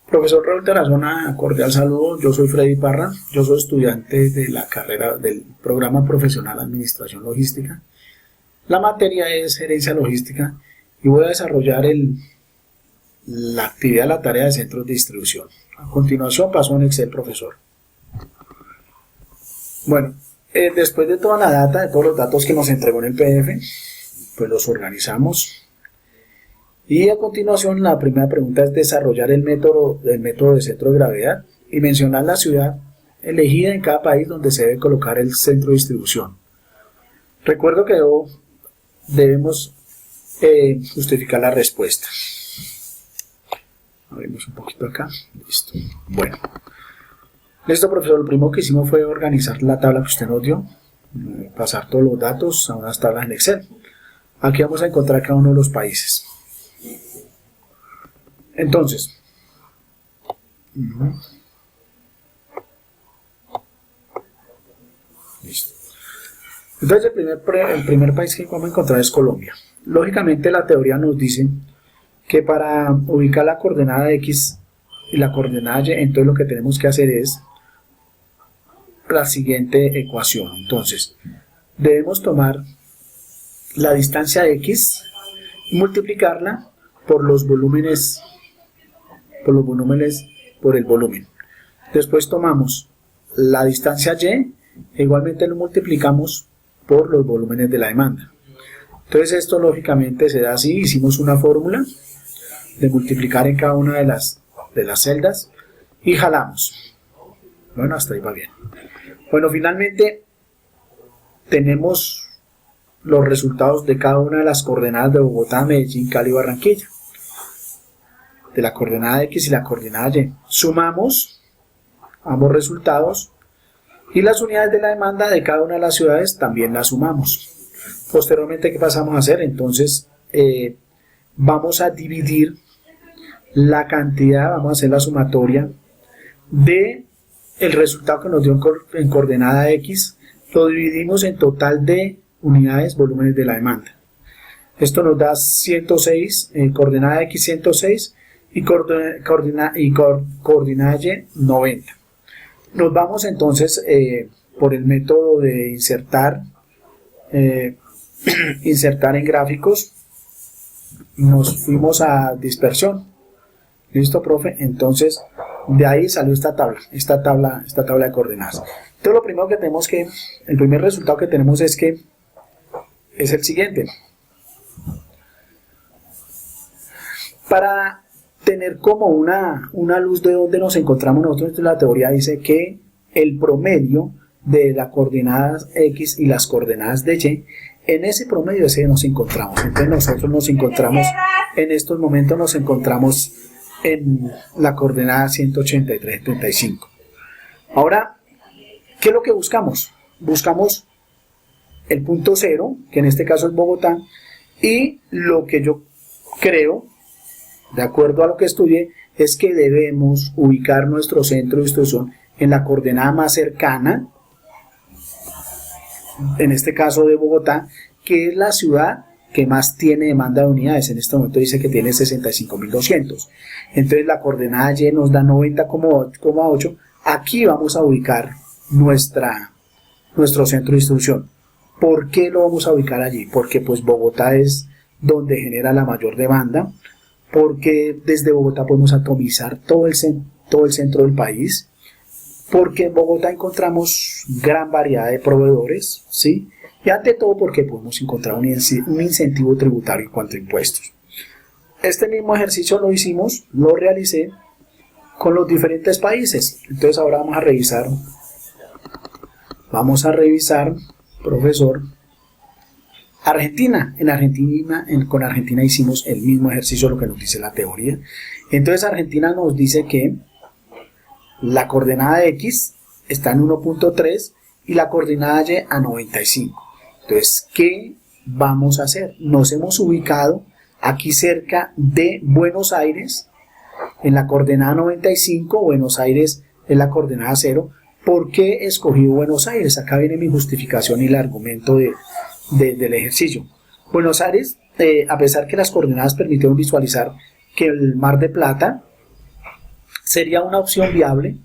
Profesor Raúl Tarazona, cordial saludo. Yo soy Freddy Parra, yo soy estudiante de la carrera del programa profesional Administración Logística. La materia es Gerencia Logística y voy a desarrollar la actividad, la tarea de centros de distribución. A continuación paso en Excel, profesor. Bueno, después de toda la data, de todos los datos que nos entregó en el PDF, pues los organizamos. Y a continuación la primera pregunta es desarrollar el método de centro de gravedad y mencionar la ciudad elegida en cada país donde se debe colocar el centro de distribución. Recuerdo que debemos justificar la respuesta. Abrimos un poquito acá. Listo. Bueno. Listo, profesor. Lo primero que hicimos fue organizar la tabla que usted nos dio. Pasar todos los datos a unas tablas en Excel. Aquí vamos a encontrar cada uno de los países. Entonces, listo. Entonces el primer país que vamos a encontrar es Colombia. Lógicamente la teoría nos dice que para ubicar la coordenada X y la coordenada Y, entonces lo que tenemos que hacer es la siguiente ecuación. Entonces, debemos tomar la distancia X y multiplicarla por los volúmenes, por el volumen. Después tomamos la distancia Y e igualmente lo multiplicamos por los volúmenes de la demanda. Entonces esto lógicamente se da así. Hicimos una fórmula de multiplicar en cada una de las celdas y jalamos. Bueno, hasta ahí va bien. Bueno, finalmente tenemos los resultados de cada una de las coordenadas de Bogotá, Medellín, Cali y Barranquilla. De la coordenada X y la coordenada Y. Sumamos ambos resultados y las unidades de la demanda de cada una de las ciudades también las sumamos. Posteriormente, ¿qué pasamos a hacer? Entonces, vamos a dividir la cantidad, vamos a hacer la sumatoria de el resultado que nos dio en coordenada X, lo dividimos en total de unidades, volúmenes de la demanda. Esto nos da 106, coordenada X 106 y coordenada Y 90. Nos vamos entonces por el método de insertar en gráficos. Nos fuimos a dispersión. ¿Listo, profe? Entonces de ahí salió esta tabla de coordenadas. Entonces lo primero que tenemos el primer resultado que tenemos es el siguiente. Para tener como una luz de donde nos encontramos nosotros, la teoría dice que el promedio de las coordenadas X y las coordenadas de Y, en ese promedio ese nos encontramos. Entonces nosotros nos encontramos, en estos momentos nos encontramos en la coordenada 183.75. Ahora, ¿qué es lo que buscamos? Buscamos el punto cero, que en este caso es Bogotá, y lo que yo creo, de acuerdo a lo que estudié, es que debemos ubicar nuestro centro de distribución en la coordenada más cercana, en este caso de Bogotá, que es la ciudad que más tiene demanda de unidades. En este momento dice que tiene 65.200. Entonces la coordenada Y nos da 90,8. Aquí vamos a ubicar nuestro centro de distribución. ¿Por qué lo vamos a ubicar allí? Porque pues Bogotá es donde genera la mayor demanda, porque desde Bogotá podemos atomizar todo el centro del país, porque en Bogotá encontramos gran variedad de proveedores, ¿sí? Y ante todo porque podemos encontrar un incentivo tributario en cuanto a impuestos. Este mismo ejercicio lo realicé con los diferentes países. Entonces ahora vamos a revisar, profesor, Argentina. Con Argentina hicimos el mismo ejercicio, lo que nos dice la teoría. Entonces Argentina nos dice que la coordenada X está en 1.3 y la coordenada Y a 95. Entonces, ¿qué vamos a hacer? Nos hemos ubicado aquí cerca de Buenos Aires, en la coordenada 95, Buenos Aires es la coordenada 0. ¿Por qué escogí Buenos Aires? Acá viene mi justificación y el argumento del ejercicio. Buenos Aires, a pesar que las coordenadas permitieron visualizar que el Mar de Plata sería una opción viable.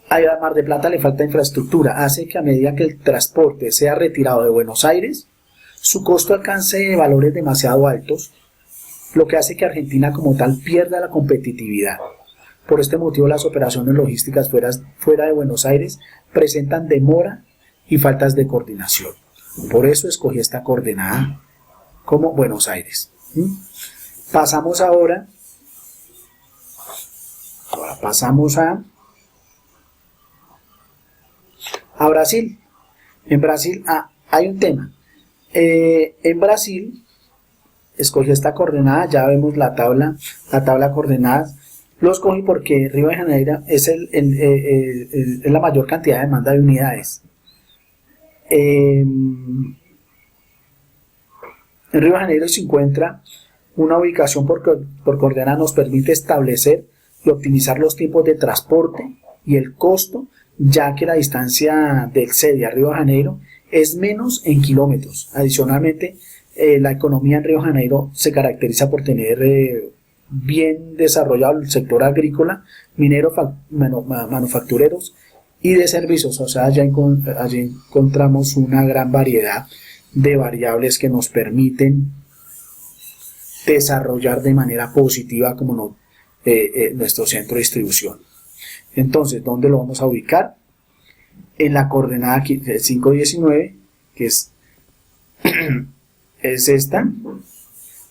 A Mar de Plata le falta infraestructura, hace que a medida que el transporte sea retirado de Buenos Aires, su costo alcance valores demasiado altos, lo que hace que Argentina como tal pierda la competitividad. Por este motivo, las operaciones logísticas fuera de Buenos Aires presentan demora y faltas de coordinación. Por eso escogí esta coordenada como Buenos Aires. Pasamos ahora a Brasil. En Brasil hay un tema. En Brasil escogí esta coordenada, ya vemos la tabla de coordenadas. Lo escogí porque Río de Janeiro es la mayor cantidad de demanda de unidades. En Río de Janeiro se encuentra una ubicación por coordenada, nos permite establecer y optimizar los tiempos de transporte y el costo, ya que la distancia del sede a Río de Janeiro es menos en kilómetros. Adicionalmente, la economía en Río de Janeiro se caracteriza por tener bien desarrollado el sector agrícola, minero, manufactureros y de servicios. O sea, allí encontramos una gran variedad de variables que nos permiten desarrollar de manera positiva como nuestro centro de distribución. Entonces, ¿dónde lo vamos a ubicar? En la coordenada 519, que es esta,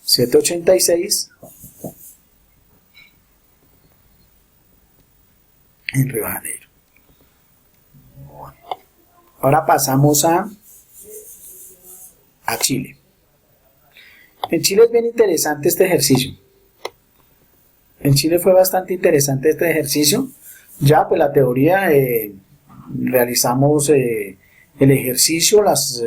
786, en Río de Janeiro. Ahora pasamos a Chile. En Chile es bien interesante este ejercicio. En Chile fue bastante interesante este ejercicio. Ya pues la teoría, realizamos el ejercicio, las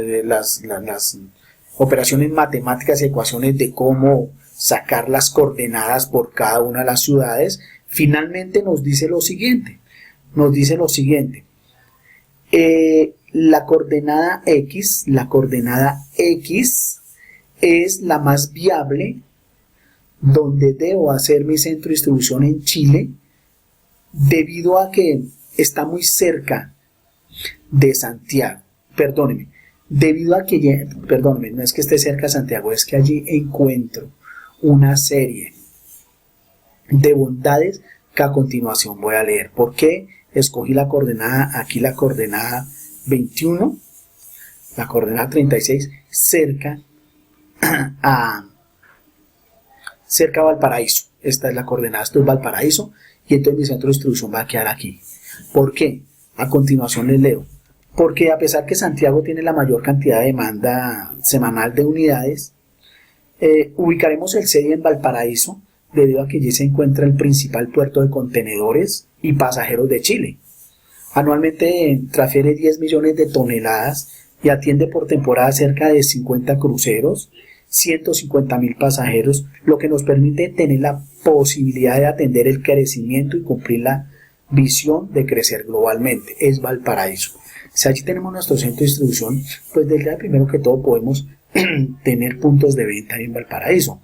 operaciones matemáticas y ecuaciones de cómo sacar las coordenadas por cada una de las ciudades. Finalmente nos dice lo siguiente. La coordenada X es la más viable donde debo hacer mi centro de distribución en Chile, debido a que está muy cerca de Santiago. Perdóneme, no es que esté cerca de Santiago, es que allí encuentro una serie de bondades que a continuación voy a leer. ¿Por qué escogí la coordenada 21, la coordenada 36, cerca a Valparaíso? Esta es la coordenada, esto es Valparaíso, y entonces mi centro de distribución va a quedar aquí. ¿Por qué? A continuación les leo. Porque a pesar que Santiago tiene la mayor cantidad de demanda semanal de unidades, ubicaremos el sede en Valparaíso, debido a que allí se encuentra el principal puerto de contenedores y pasajeros de Chile. Anualmente transfiere 10 millones de toneladas y atiende por temporada cerca de 50 cruceros, 150.000 pasajeros, lo que nos permite tener la posibilidad de atender el crecimiento y cumplir la visión de crecer globalmente. Es Valparaíso. Si allí tenemos nuestro centro de distribución, pues desde el primero que todo podemos tener puntos de venta en Valparaíso.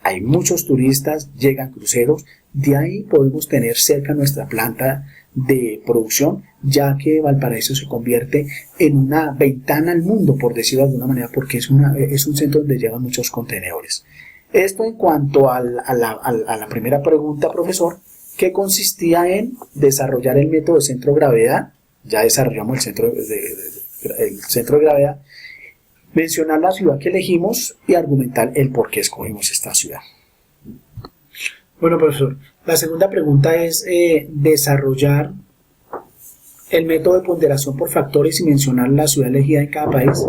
Hay muchos turistas, llegan cruceros, de ahí podemos tener cerca nuestra planta de producción, ya que Valparaíso se convierte en una ventana al mundo, por decirlo de alguna manera, porque es un centro donde llegan muchos contenedores. Esto en cuanto a la primera pregunta, profesor, que consistía en desarrollar el método de centro de gravedad. Ya desarrollamos el centro de gravedad, mencionar la ciudad que elegimos y argumentar el por qué escogimos esta ciudad. Bueno, profesor, la segunda pregunta es desarrollar el método de ponderación por factores y mencionar la ciudad elegida en cada país.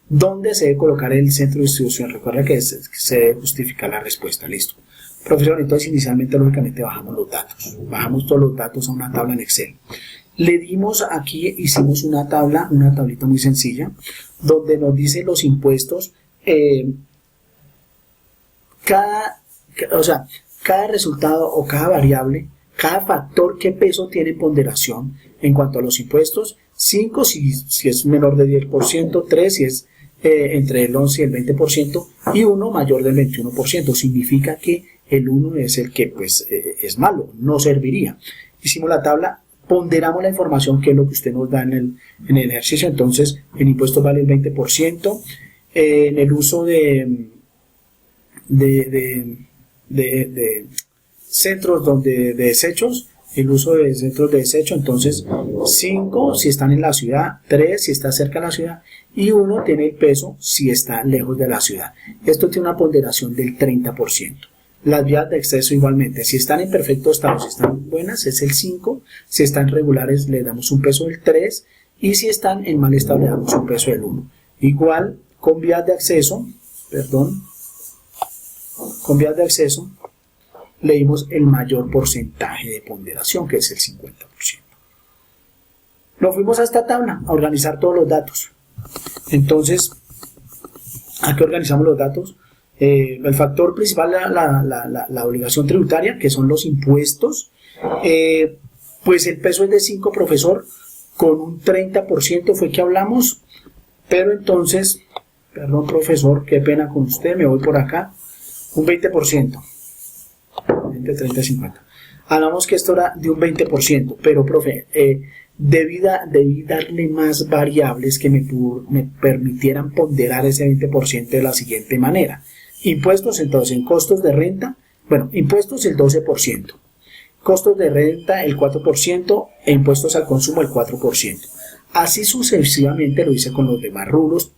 ¿Dónde se debe colocar el centro de distribución? Recuerda que se debe justificar la respuesta. Listo. Profesor, entonces inicialmente lógicamente bajamos los datos. Bajamos todos los datos a una tabla en Excel. Le dimos aquí, hicimos una tablita muy sencilla, donde nos dice los impuestos, cada resultado o cada variable, cada factor, qué peso tiene en ponderación en cuanto a los impuestos. 5 si es menor del 10%, 3 si es entre el 11 y el 20%, y 1 mayor del 21%. Significa que el 1 es el que pues es malo, no serviría. Hicimos la tabla, ponderamos la información que es lo que usted nos da en el ejercicio. Entonces el impuesto vale el 20%, en el uso de centros de desechos, el uso de centros de desecho, entonces 5 si están en la ciudad, 3 si está cerca de la ciudad y 1 tiene el peso si está lejos de la ciudad. Esto tiene una ponderación del 30%. Las vías de acceso igualmente, si están en perfecto estado, si están buenas es el 5, si están regulares le damos un peso del 3 y si están en mal estado le damos un peso del 1. Igual con vías de acceso, con vías de acceso le dimos el mayor porcentaje de ponderación, que es el 50%. Nos fuimos a esta tabla a organizar todos los datos. Entonces, aquí organizamos los datos. El factor principal, la obligación tributaria, que son los impuestos. Pues el peso es de 5, profesor, con un 30% fue que hablamos. Pero entonces, perdón, profesor, qué pena con usted, me voy por acá. Un 20%. 20, 30, 50. Hablamos que esto era de un 20%, pero profe, debí darle más variables que me permitieran ponderar ese 20% de la siguiente manera. Impuestos, entonces, en costos de renta, bueno, impuestos el 12%, costos de renta el 4% e impuestos al consumo el 4%. Así sucesivamente lo hice con los demás rubros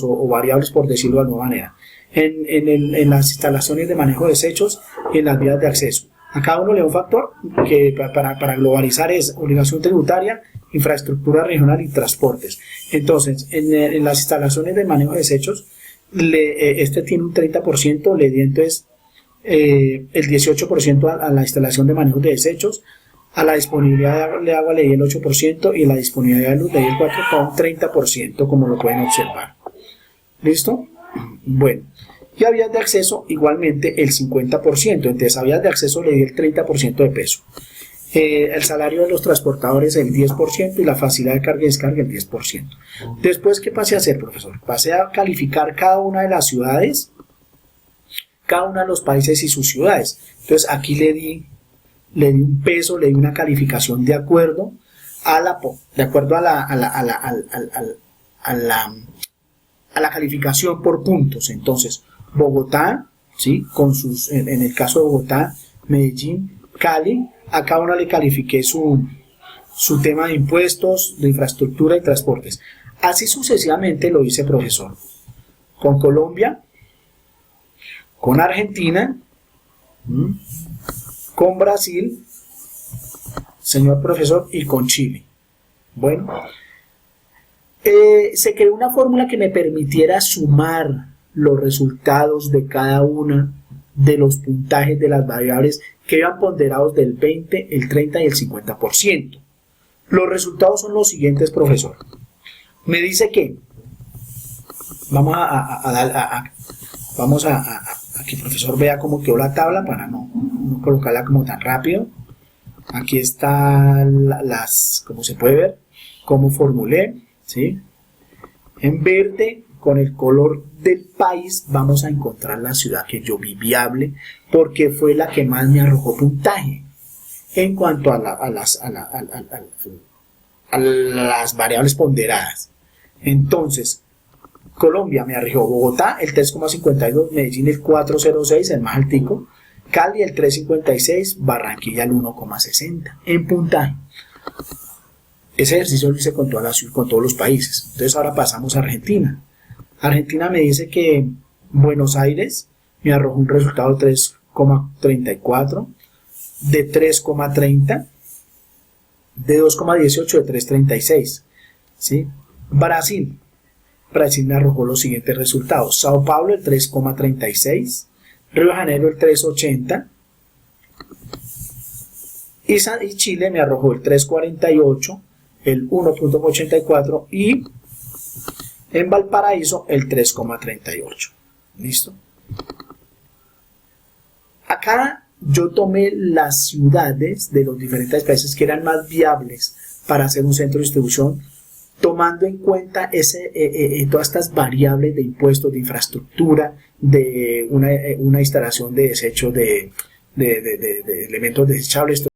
o variables, por decirlo de alguna manera. En las instalaciones de manejo de desechos y en las vías de acceso. A cada uno le da un factor que para globalizar es obligación tributaria, infraestructura regional y transportes. Entonces, en las instalaciones de manejo de desechos, este tiene un 30%, le di entonces el 18% a la instalación de manejo de desechos, a la disponibilidad de agua le di el 8% y a la disponibilidad de luz le di el 4% con un 30%, como lo pueden observar. ¿Listo? Bueno, y a vías de acceso igualmente el 50%, entonces a vías de acceso le di el 30% de peso. El salario de los transportadores el 10% y la facilidad de carga y descarga el 10%. Después, ¿qué pasé a hacer, profesor? Pasé a calificar cada una de las ciudades, cada uno de los países y sus ciudades. Entonces aquí le di un peso, le di una calificación de acuerdo a la calificación por puntos. Entonces, Bogotá, ¿sí? En el caso de Bogotá, Medellín, Cali, a cada uno le califiqué su tema de impuestos, de infraestructura y transportes. Así sucesivamente lo hice, profesor. Con Colombia, con Argentina, con Brasil, señor profesor, y con Chile. Bueno, se creó una fórmula que me permitiera sumar los resultados de cada una de los puntajes de las variables que iban ponderados del 20, el 30 y el 50%. Los resultados son los siguientes, profesor. Me dice que vamos a que el profesor vea cómo quedó la tabla para no colocarla como tan rápido. Aquí están como se puede ver, cómo formulé, ¿sí? En verde, con el color del país, vamos a encontrar la ciudad que yo vi viable, porque fue la que más me arrojó puntaje. En cuanto a las variables ponderadas. Entonces, Colombia me arrojó Bogotá el 3,52, Medellín el 4,06, el más altico, Cali el 3,56, Barranquilla el 1,60 en puntaje. Ese ejercicio lo hice con todos los países. Entonces ahora pasamos a Argentina. Argentina me dice que Buenos Aires me arrojó un resultado de 3,34, de 3,30, de 2,18, de 3,36. ¿Sí? Brasil me arrojó los siguientes resultados. Sao Paulo el 3,36, Río de Janeiro el 3,80 y Chile me arrojó el 3,48, el 1,84 y en Valparaíso el 3,38. ¿Listo? Acá yo tomé las ciudades de los diferentes países que eran más viables para hacer un centro de distribución, tomando en cuenta todas estas variables de impuestos, de infraestructura, de una instalación de desechos de elementos desechables.